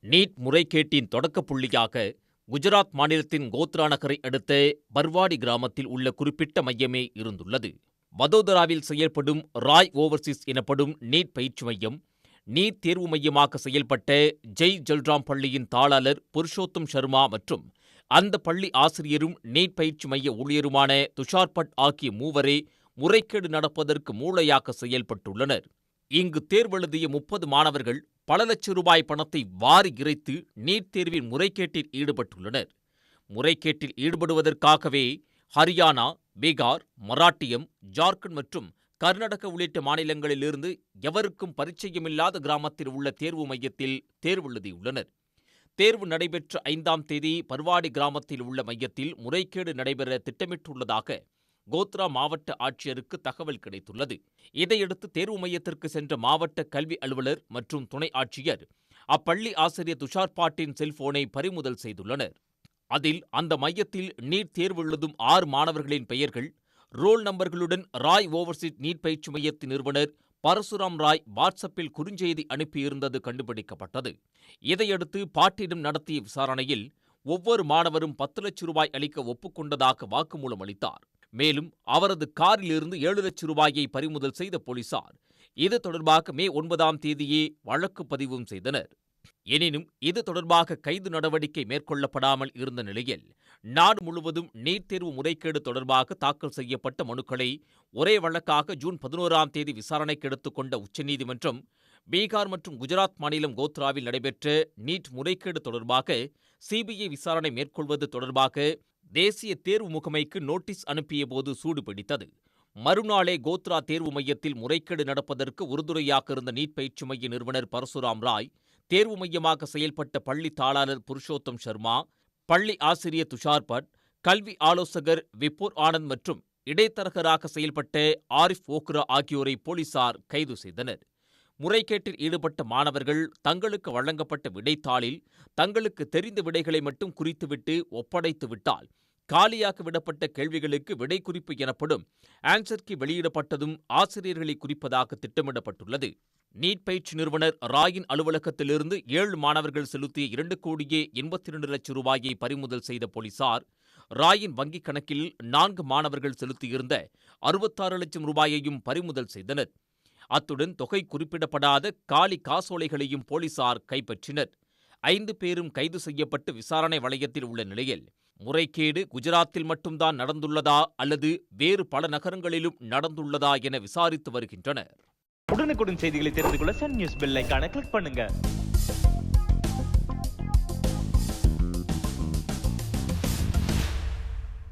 NEET முறைகேட்டின் தொடக்கப் புள்ளியாக குஜராத் மாநிலத்தின் கோத்ரா நகரை அடுத்த பர்வாடி கிராமத்தில் உள்ள குறிப்பிட்ட மையமே இருந்துள்ளது. வதோதராவில் செயல்படும் ராய் ஓவர்சீஸ் எனப்படும் நீட் பயிற்சி மையம், நீட் தேர்வு மையமாக செயல்பட்ட ஜெய் ஜல்ராம் பள்ளியின் தாளாளர் புருஷோத்தம் சர்மா மற்றும் அந்த பள்ளி ஆசிரியரும் நீட் பயிற்சி மைய ஊழியருமான துஷார் பட் ஆகிய மூவரே முறைகேடு நடப்பதற்கு மூளையாக செயல்பட்டுள்ளனர். இங்கு தேர்வெழுதிய 30 மாணவர்கள் பல லட்சம் ரூபாய் பணத்தை வாரி இறைத்து நீட் தேர்வில் முறைகேட்டில் ஈடுபட்டுள்ளனர். முறைகேட்டில் ஈடுபடுவதற்காகவே ஹரியானா, பீகார், மராட்டியம், ஜார்க்கண்ட் மற்றும் கர்நாடகா உள்ளிட்ட மாநிலங்களிலிருந்து எவருக்கும் பரிச்சயமில்லாத கிராமத்தில் உள்ள தேர்வு மையத்தில் தேர்வெழுதியுள்ளனர். தேர்வு நடைபெற்ற 5ஆம் தேதி பர்வாடி கிராமத்தில் உள்ள மையத்தில் முறைகேடு நடைபெற திட்டமிட்டுள்ளதாக கோத்ரா மாவட்ட ஆட்சியருக்கு தகவல் கிடைத்துள்ளது. இதையடுத்து தேர்வு மையத்திற்கு சென்ற மாவட்ட கல்வி அலுவலர் மற்றும் துணை ஆட்சியர் அப்பள்ளி ஆசிரியர் துஷார் பாட்டின் செல்போனை பறிமுதல் செய்துள்ளனர். அதில் அந்த மையத்தில் நீட் தேர்வு எழுதும் 6 மாணவர்களின் பெயர்கள், ரோல் நம்பர்களுடன் ராய் ஓவர்சீஸ் நீட் பயிற்சி மையத்தின் நிறுவனர் பரசுராம் ராய் வாட்ஸ்அப்பில் குறுஞ்செய்தி அனுப்பியிருந்தது கண்டுபிடிக்கப்பட்டது. இதையடுத்து பாட்டிடம் நடத்திய விசாரணையில் ஒவ்வொரு மாணவரும் 10 லட்சம் ரூபாய் அளிக்க ஒப்புக்கொண்டதாக வாக்குமூலம் அளித்தார். மேலும் அவரது காரிலிருந்து 7 லட்சம் ரூபாயை பறிமுதல் செய்த போலீசார் இது தொடர்பாக மே 9ஆம் தேதியே வழக்கு பதிவும் செய்தனர். எனினும் இது தொடர்பாக கைது நடவடிக்கை மேற்கொள்ளப்படாமல் இருந்த நிலையில் நாடு முழுவதும் நீட் தேர்வு முறைகேடு தொடர்பாக தாக்கல் செய்யப்பட்ட மனுக்களை ஒரே வழக்காக ஜூன் 11ஆம் தேதி விசாரணைக்கு எடுத்துக்கொண்ட உச்சநீதிமன்றம் பீகார் மற்றும் குஜராத் மாநிலம் கோத்ராவில் நடைபெற்ற நீட் முறைகேடு தொடர்பாக சிபிஐ விசாரணை மேற்கொள்வது தொடர்பாக தேசிய தேர்வு முகமைக்கு நோட்டீஸ் அனுப்பியபோது சூடுபிடித்தது. மறுநாளே கோத்ரா தேர்வு மையத்தில் முறைகேடு நடப்பதற்கு உறுதுணையாக இருந்த நீட் பயிற்சி மைய நிறுவனர் பரசுராம் ராய், தேர்வு மையமாக செயல்பட்ட பள்ளி தாளாளர் புருஷோத்தம் சர்மா, பள்ளி ஆசிரியர் துஷார் பட், கல்வி ஆலோசகர் விபுர் ஆனந்த் மற்றும் இடைத்தரகராக செயல்பட்ட ஆரிஃப் ஓக்ரா ஆகியோரை போலீசார் கைது செய்தனர். முறைகேட்டில் ஈடுபட்ட மாணவர்கள் தங்களுக்கு வழங்கப்பட்ட விடைத்தாளில் தங்களுக்கு தெரிந்த விடைகளை மட்டும் குறித்துவிட்டு ஒப்படைத்து விட்டால் காலியாக விடப்பட்ட கேள்விகளுக்கு விடை குறிப்பு எனப்படும் ஆன்சர் கீ வெளியிடப்பட்டதும் ஆசிரியர்களை குறிப்பதாக திட்டமிடப்பட்டுள்ளது. நீட் பயிற்சி நிறுவனர் ராயின் அலுவலகத்திலிருந்து 7 மாணவர்கள் செலுத்திய 2,82 லட்சம் ரூபாயை பறிமுதல் செய்த போலீசார், ராயின் வங்கிக் கணக்கில் 4 மாணவர்கள் செலுத்தியிருந்த 66 லட்சம் ரூபாயையும் பறிமுதல் செய்தனர். அத்துடன் தொகை குறிப்பிடப்படாத காலி காசோலைகளையும் போலீசார் கைப்பற்றினர். 5 பேரும் கைது செய்யப்பட்டு விசாரணை வளையத்தில் உள்ள நிலையில், முறைகேடு குஜராத்தில் மட்டும்தான் நடந்துள்ளதா அல்லது வேறு பல நகரங்களிலும் நடந்துள்ளதா என விசாரித்து வருகின்றனர். உடனுக்குடன் செய்திகளை தெரிந்து கொள்ள சன் நியூஸ் பெல் ஐகானை கிளிக் பண்ணுங்க.